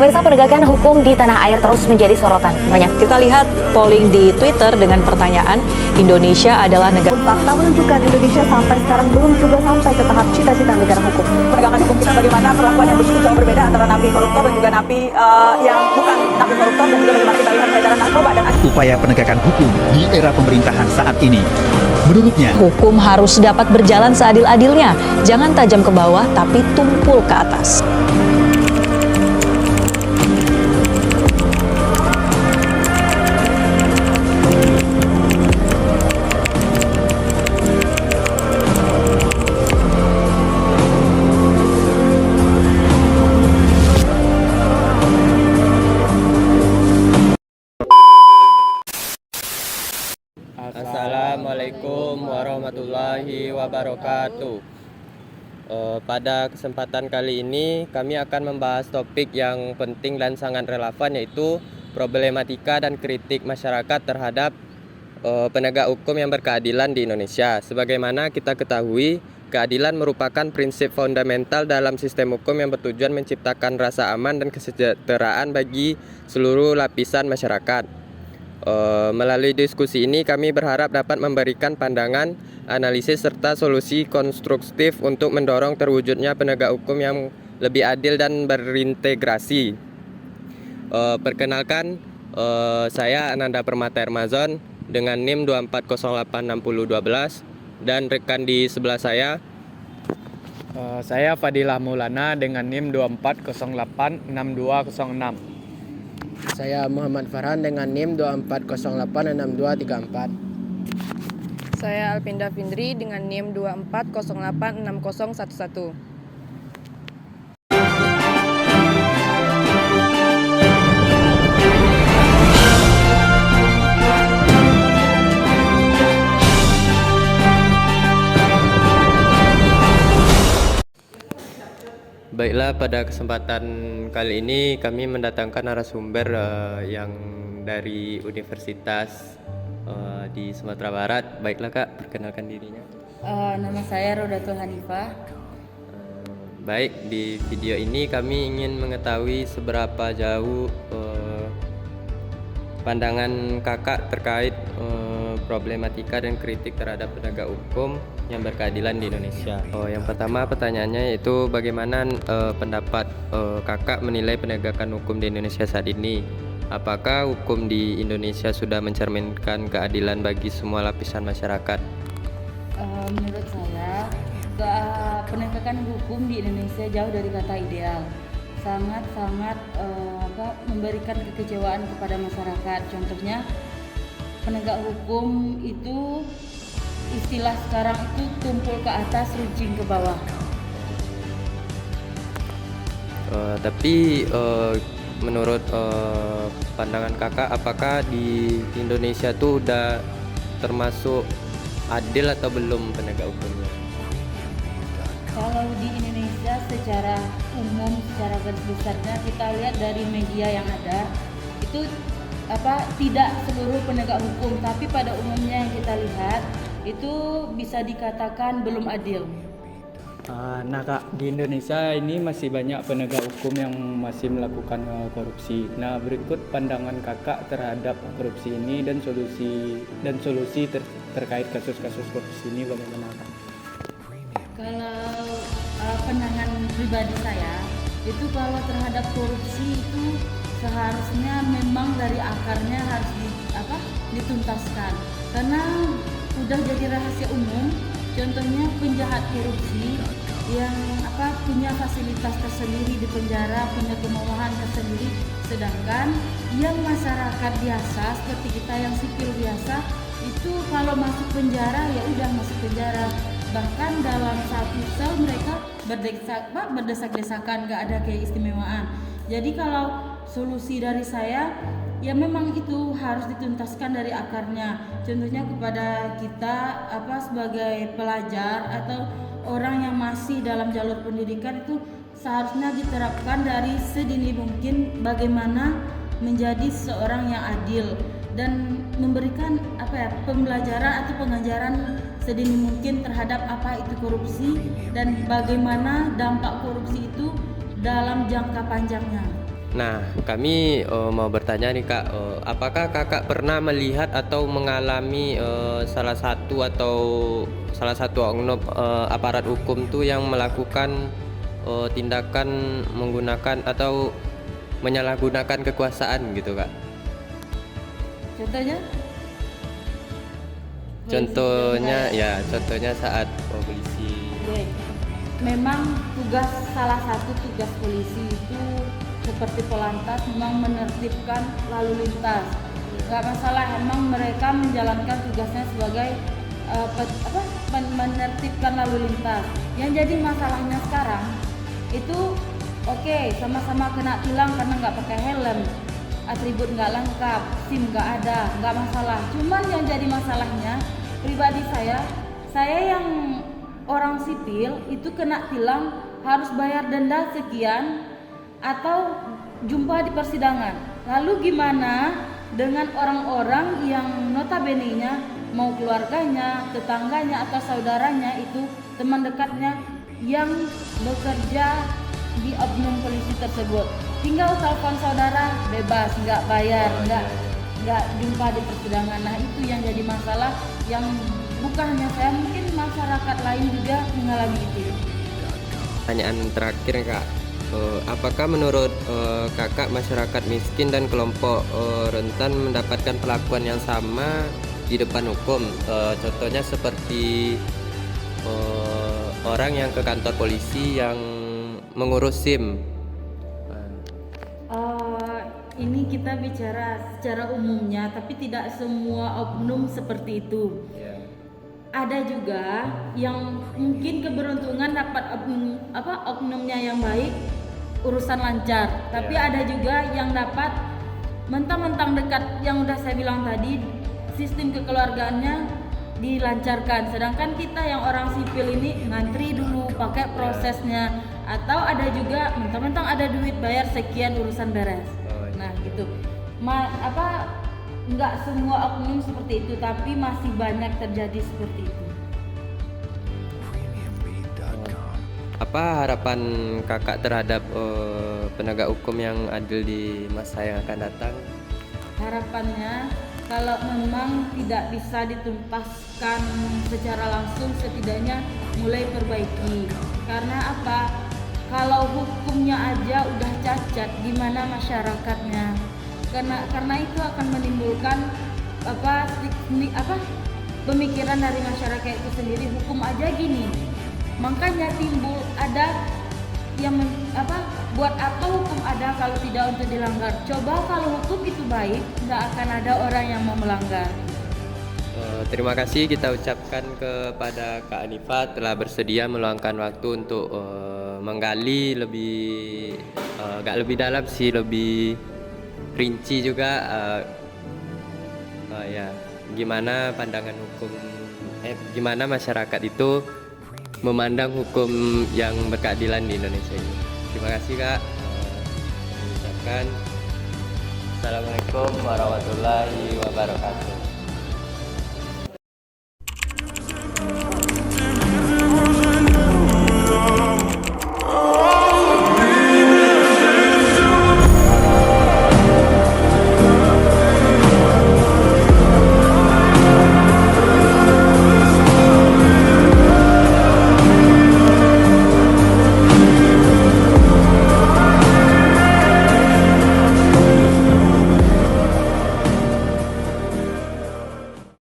Pemirsa, penegakan hukum di tanah air terus menjadi sorotan. Banyak Kita lihat polling di Twitter dengan pertanyaan, Indonesia adalah negara. fakta menunjukkan Indonesia sampai sekarang belum juga sampai ke tahap cita-cita negara hukum. Penegakan hukum kita bagaimana perlakuan yang begitu jauh berbeda antara napi koruptor dan juga napi yang bukan napi koruptor, dan juga bagaimana kita lihat peredaran narkoba dan upaya penegakan hukum di era pemerintahan saat ini. Menurutnya, Hukum harus dapat berjalan seadil-adilnya, jangan tajam ke bawah tapi tumpul ke atas. Assalamualaikum warahmatullahi wabarakatuh. Pada kesempatan kali ini kami akan membahas topik yang penting dan sangat relevan, yaitu problematika dan kritik masyarakat terhadap penegak hukum yang berkeadilan di Indonesia. Sebagaimana kita ketahui, keadilan merupakan prinsip fundamental dalam sistem hukum yang bertujuan menciptakan rasa aman dan kesejahteraan bagi seluruh lapisan masyarakat. Melalui diskusi ini kami berharap dapat memberikan pandangan, analisis serta solusi konstruktif untuk mendorong terwujudnya penegak hukum yang lebih adil dan berintegrasi. Perkenalkan, saya Ananda Permata Hermazon dengan NIM 240860012 dan rekan di sebelah saya. Saya Fadilah Maulana dengan NIM 240866206. Saya Muhammad Farhan dengan NIM 240866234. Saya Alpinda Findri dengan NIM 240866011. Baiklah, pada kesempatan kali ini kami mendatangkan narasumber yang dari Universitas di Sumatera Barat. Baiklah Kak, perkenalkan dirinya. Nama saya Rodatul Hanifah. Baik, di video ini kami ingin mengetahui seberapa jauh pandangan Kakak terkait problematika dan kritik terhadap penegak hukum yang berkeadilan di Indonesia. Yang pertama pertanyaannya yaitu bagaimana pendapat Kakak menilai penegakan hukum di Indonesia saat ini? Apakah hukum di Indonesia sudah mencerminkan keadilan bagi semua lapisan masyarakat? Menurut saya, penegakan hukum di Indonesia jauh dari kata ideal. Sangat-sangat memberikan kekecewaan kepada masyarakat. Contohnya, penegak hukum itu istilah sekarang itu tumpul ke atas, runcing ke bawah. Tapi menurut pandangan Kakak, apakah di Indonesia tuh udah termasuk adil atau belum penegak hukumnya? Kalau di Indonesia secara umum, secara garis besarnya kita lihat dari media yang ada, itu tidak seluruh penegak hukum, tapi pada umumnya yang kita lihat itu bisa dikatakan belum adil. Nah Kak, di Indonesia ini masih banyak penegak hukum yang masih melakukan korupsi. Nah, berikut pandangan Kakak terhadap korupsi ini dan solusi terkait kasus-kasus korupsi ini bagaimana Kak? Kalau pandangan pribadi saya, itu kalau terhadap korupsi itu seharusnya memang dari akarnya harus dituntaskan, karena udah jadi rahasia umum. Contohnya penjahat korupsi yang punya fasilitas tersendiri di penjara, punya kemewahan tersendiri, sedangkan yang masyarakat biasa seperti kita yang sipil biasa itu kalau masuk penjara ya udah masuk penjara. Bahkan dalam satu sel mereka berdesak-desakan, nggak ada keistimewaan. Jadi kalau solusi dari saya, ya memang itu harus dituntaskan dari akarnya. Contohnya kepada kita sebagai pelajar atau orang yang masih dalam jalur pendidikan itu seharusnya diterapkan dari sedini mungkin bagaimana menjadi seorang yang adil dan memberikan pembelajaran atau pengajaran sedini mungkin terhadap apa itu korupsi dan bagaimana dampak korupsi itu dalam jangka panjangnya. Nah, kami mau bertanya nih Kak, apakah Kakak pernah melihat atau mengalami salah satu oknum aparat hukum tuh yang melakukan tindakan menggunakan atau menyalahgunakan kekuasaan gitu Kak? Contohnya? Contohnya saat polisi. Baik. Memang salah satu tugas polisi itu seperti polantas memang menertibkan lalu lintas. Nggak masalah, emang mereka menjalankan tugasnya sebagai menertibkan lalu lintas. Yang jadi masalahnya sekarang itu oke, sama-sama kena tilang karena nggak pakai helm, atribut nggak lengkap, SIM nggak ada, nggak masalah. Cuman yang jadi masalahnya pribadi saya yang orang sipil itu kena tilang harus bayar denda sekian atau jumpa di persidangan. Lalu gimana dengan orang-orang yang notabene-nya mau keluarganya, tetangganya atau saudaranya itu teman dekatnya yang bekerja di oknum polisi tersebut? Tinggal telepon saudara bebas, nggak bayar, nggak jumpa di persidangan. Nah itu yang jadi masalah, yang bukan hanya saya, mungkin masyarakat lain juga mengalami itu. Pertanyaan terakhir Kak, apakah menurut Kakak masyarakat miskin dan kelompok rentan mendapatkan perlakuan yang sama di depan hukum? Contohnya seperti orang yang ke kantor polisi yang mengurus SIM. Ini kita bicara secara umumnya, tapi tidak semua oknum seperti itu. Ada juga yang mungkin keberuntungan dapat oknumnya yang baik, urusan lancar. Tapi ada juga yang dapat mentang-mentang dekat, yang udah saya bilang tadi, sistem kekeluargaannya dilancarkan. Sedangkan kita yang orang sipil ini ngantri dulu, pakai prosesnya. Atau ada juga mentang-mentang ada duit, bayar sekian urusan beres. Nah gitu. Nggak semua oknum seperti itu, tapi masih banyak terjadi seperti itu. Apa harapan Kakak terhadap penegak hukum yang adil di masa yang akan datang? Harapannya kalau memang tidak bisa ditumpaskan secara langsung, setidaknya mulai perbaiki. Karena apa? Kalau hukumnya aja udah cacat, gimana masyarakatnya? Karena itu akan menimbulkan pemikiran dari masyarakat itu sendiri, hukum aja gini. Makanya timbul ada yang buat apa hukum ada kalau tidak untuk dilanggar? Coba kalau hukum itu baik, nggak akan ada orang yang mau melanggar. Terima kasih kita ucapkan kepada Kak Anifa telah bersedia meluangkan waktu untuk menggali gak lebih dalam sih, lebih rinci juga gimana pandangan hukum, gimana masyarakat itu memandang hukum yang berkeadilan di Indonesia ini. Terima kasih Kak. Ucapkan Assalamualaikum warahmatullahi wabarakatuh.